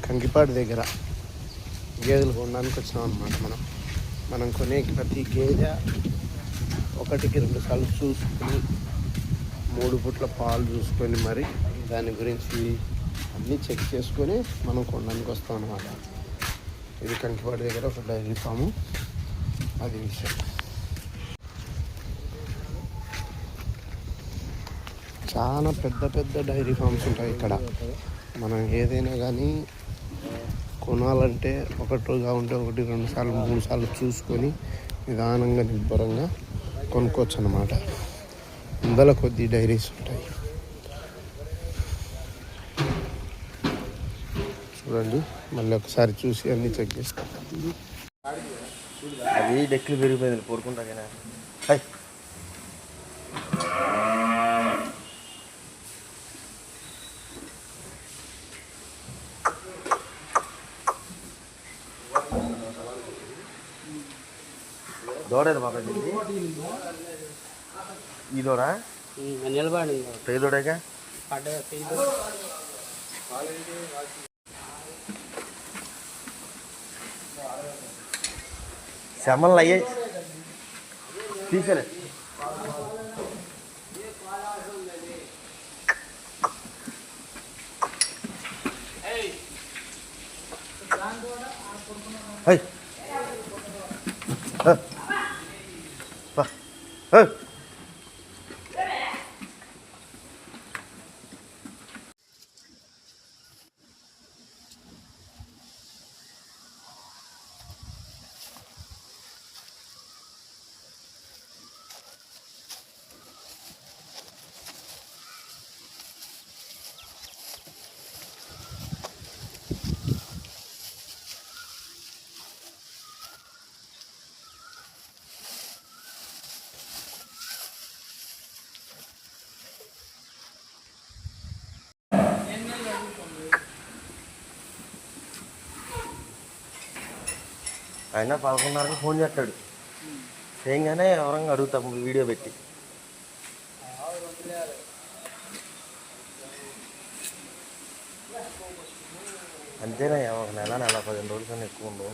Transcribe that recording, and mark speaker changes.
Speaker 1: కంకిపాడు దగ్గర గేదెలు కొనడానికి వచ్చినాం అనమాట. మనం కొనే ప్రతి గేదె 1కి 2 సార్లు చూసుకొని 3 పూట్ల పాలు చూసుకొని మరి దాని గురించి అన్నీ చెక్ చేసుకొని మనం కొనడానికి వస్తాం అన్నమాట. ఇది కంకిపాడు దగ్గర ఒక డైరీ ఫాము, అది విషయం. చాలా పెద్ద పెద్ద డైరీ ఫామ్స్ ఉంటాయి ఇక్కడ. మనం ఏదైనా కానీ కొనాలంటే 1 ఉంటే 1, 2 సార్లు 3 సార్లు చూసుకొని నిదానంగా నిబ్బరంగా కొనుక్కోవచ్చు అన్నమాట. వందల కొద్ది డైరీస్ ఉంటాయి. చూడండి, మళ్ళీ ఒకసారి చూసి అన్నీ చెక్ చేస్తాం.
Speaker 2: అది డెక్కులు పెరిగిపోయింది కోరుకుంటా. దూడేది బాగా ఈ దూడ
Speaker 3: నిలబడి
Speaker 2: పెద్ద దూడగా శమలు అయ్యాయి తీసలే. అయినా 11:30కి ఫోన్ చేస్తాడు. చేయగానే ఎవరంగా అడుగుతాం వీడియో పెట్టి. అంతేనా, ఒక నెల 15 రోజుల కన్నా ఎక్కువ ఉండవు.